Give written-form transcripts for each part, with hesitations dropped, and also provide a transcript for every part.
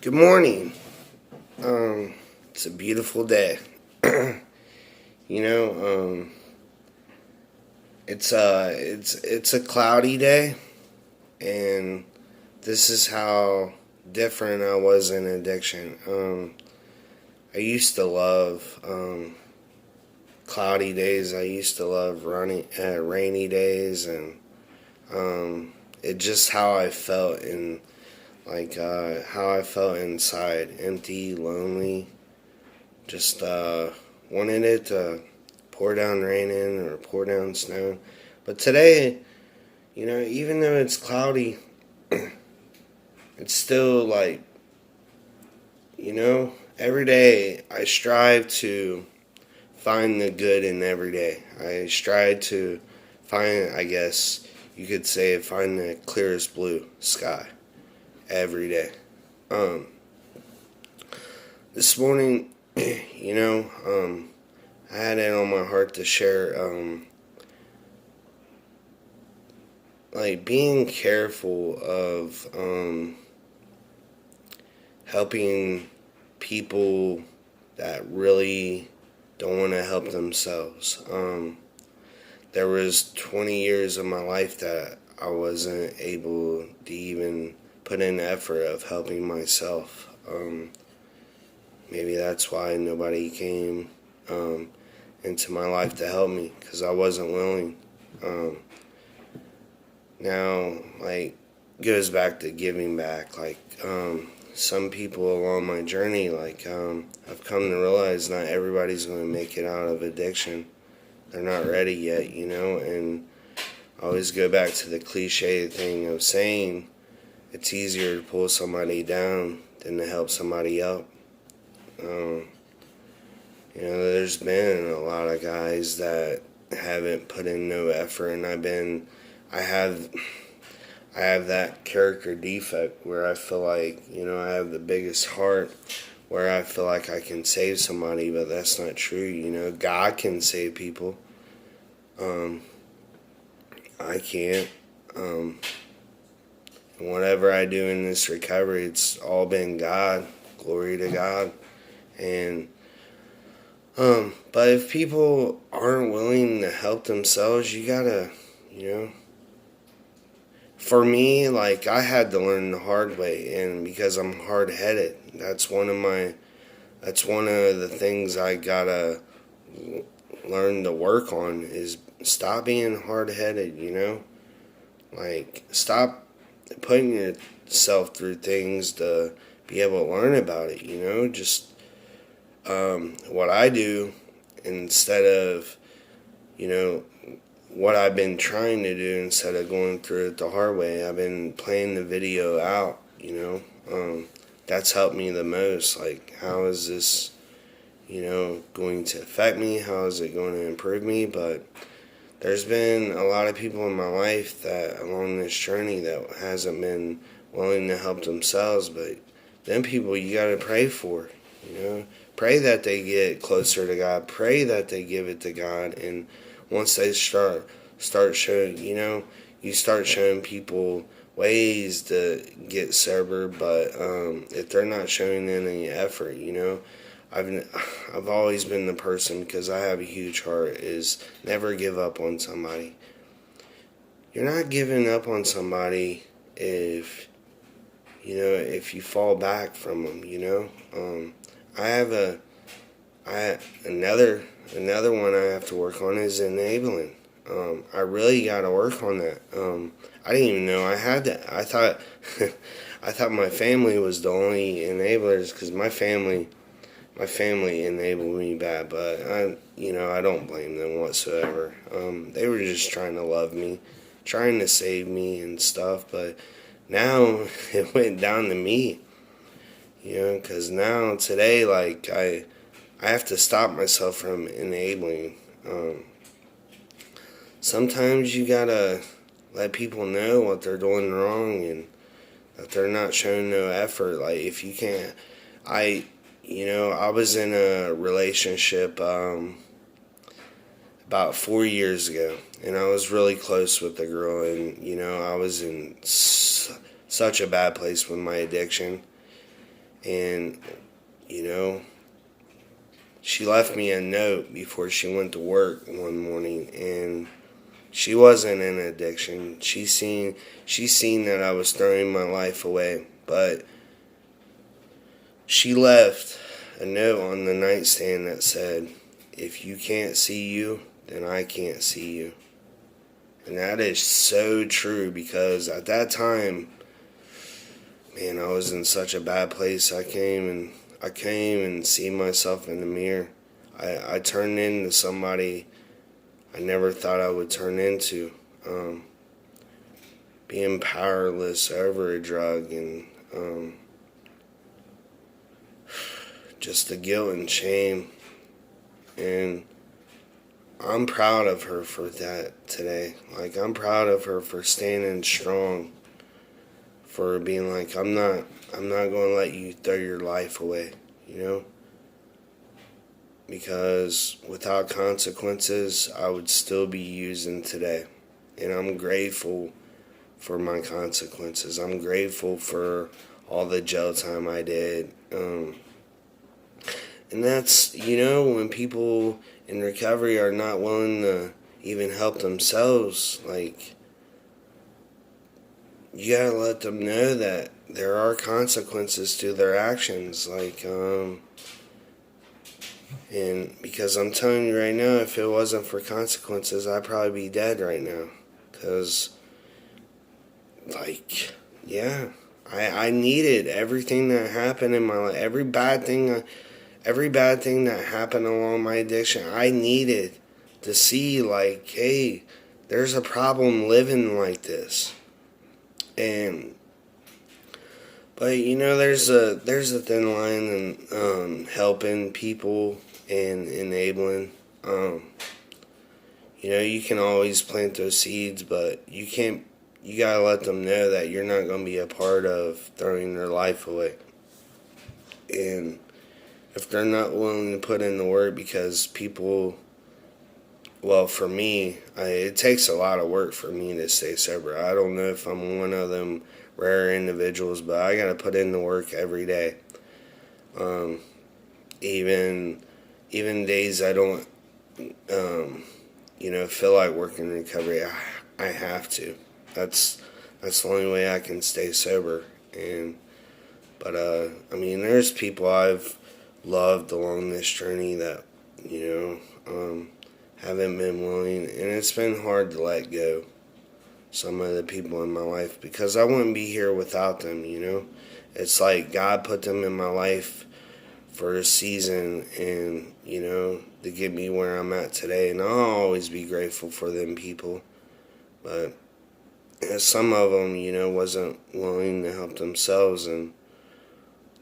Good morning. It's a beautiful day. you know, it's a cloudy day, and this is how different I was in addiction. I used to love cloudy days. I used to love rainy days, and it just how I felt in how I felt inside, empty, lonely, just wanted it to pour down raining or pour down snow. But today, even though it's cloudy, it's still every day I strive to find the good in every day. I strive to find, I guess you could say, find the clearest blue sky every day. This morning, I had it on my heart to share, being careful of helping people that really don't want to help themselves. There was 20 years of my life that I wasn't able to even put in the effort of helping myself. Maybe that's why nobody came into my life to help me, because I wasn't willing. Now, goes back to giving back. Some people along my journey, I've come to realize not everybody's going to make it out of addiction. They're not ready yet, and I always go back to the cliche thing of saying it's easier to pull somebody down than to help somebody up. There's been a lot of guys that haven't put in no effort, and I have that character defect where I feel like, I have the biggest heart, where I feel like I can save somebody, but that's not true. God can save people. I can't. Whatever I do in this recovery, it's all been God. Glory to God. And but if people aren't willing to help themselves, you gotta, for me, I had to learn the hard way, and because I'm hard-headed, that's one of the things I gotta learn to work on, is stop being hard-headed, stop putting yourself through things to be able to learn about it, just what I do, instead of, what I've been trying to do, instead of going through it the hard way, I've been playing the video out, that's helped me the most. How is this, going to affect me? How is it going to improve me? But there's been a lot of people in my life that along this journey that hasn't been willing to help themselves, but them people you got to pray for, Pray that they get closer to God. Pray that they give it to God, and once they start showing, you start showing people ways to get sober, but if they're not showing any effort, I've always been the person, because I have a huge heart, is never give up on somebody. You're not giving up on somebody if you fall back from them, another one I have to work on is enabling. I really got to work on that. I didn't even know I had that. I thought I thought my family was the only enablers, because my family enabled me bad, but I don't blame them whatsoever. They were just trying to love me, trying to save me and stuff, but now it went down to me, because now today, I have to stop myself from enabling. Sometimes you gotta let people know what they're doing wrong, and that they're not showing no effort. If you can't, I was in a relationship about 4 years ago, and I was really close with the girl, and I was in such a bad place with my addiction, And, you know, she left me a note before she went to work one morning, and she wasn't in addiction. She seen that I was throwing my life away, but she left a note on the nightstand that said, "If you can't see you, then I can't see you." And that is so true, because at that time, man, I was in such a bad place. I came and see myself in the mirror. I turned into somebody I never thought I would turn into. Being powerless over a drug, and just the guilt and shame. And I'm proud of her for that today. Like, I'm proud of her for standing strong, for being like, I'm not going to let you throw your life away, you know? Because without consequences, I would still be using today. And I'm grateful for my consequences. I'm grateful for all the jail time I did. And that's, you know, when people in recovery are not willing to even help themselves, like, you gotta let them know that there are consequences to their actions. Like, and because I'm telling you right now, if it wasn't for consequences, I'd probably be dead right now. Because, like, yeah, I needed everything that happened in my life. Every bad thing that happened along my addiction, I needed to see, like, hey, there's a problem living like this. And but, you know, there's a thin line in helping people and enabling. You know, you can always plant those seeds, but you can't. You gotta let them know that you're not gonna be a part of throwing their life away. And if they're not willing to put in the work, because people, well, for me, it takes a lot of work for me to stay sober. I don't know if I'm one of them rare individuals, but I gotta put in the work every day. Even days I don't, you know, feel like working in recovery, I have to. That's the only way I can stay sober. But I mean, there's people I've loved along this journey that, you know, haven't been willing, and it's been hard to let go some of the people in my life, because I wouldn't be here without them, you know. It's like God put them in my life for a season, and, you know, to get me where I'm at today, and I'll always be grateful for them people. But some of them, you know, wasn't willing to help themselves, and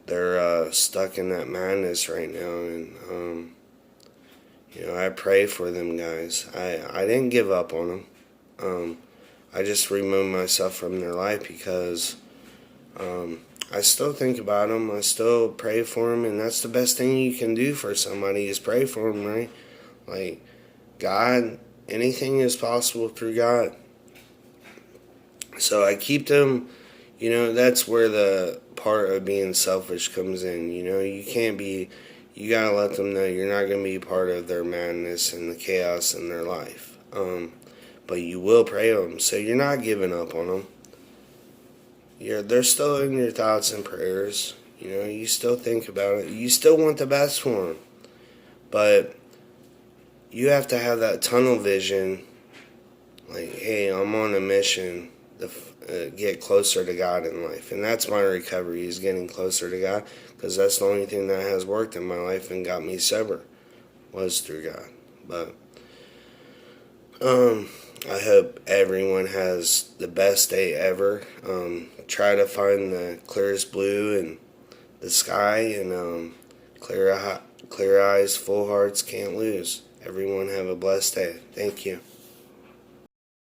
they're stuck in that madness right now. And you know, I pray for them guys. I didn't give up on them. I just removed myself from their life, because I still think about them. I still pray for them, and that's the best thing you can do for somebody, is pray for them, right? Like, God, anything is possible through God. So I keep them, you know, that's where the part of being selfish comes in. You know, you gotta let them know you're not gonna be part of their madness and the chaos in their life. But you will pray on them, so you're not giving up on them. They're still in your thoughts and prayers. You know, you still think about it. You still want the best for them. But you have to have that tunnel vision. Like, hey, I'm on a mission to get closer to God in life. And that's my recovery, is getting closer to God. Because that's the only thing that has worked in my life and got me sober, was through God. But I hope everyone has the best day ever. Try to find the clearest blue in the sky, and clear eyes, full hearts can't lose. Everyone have a blessed day. Thank you.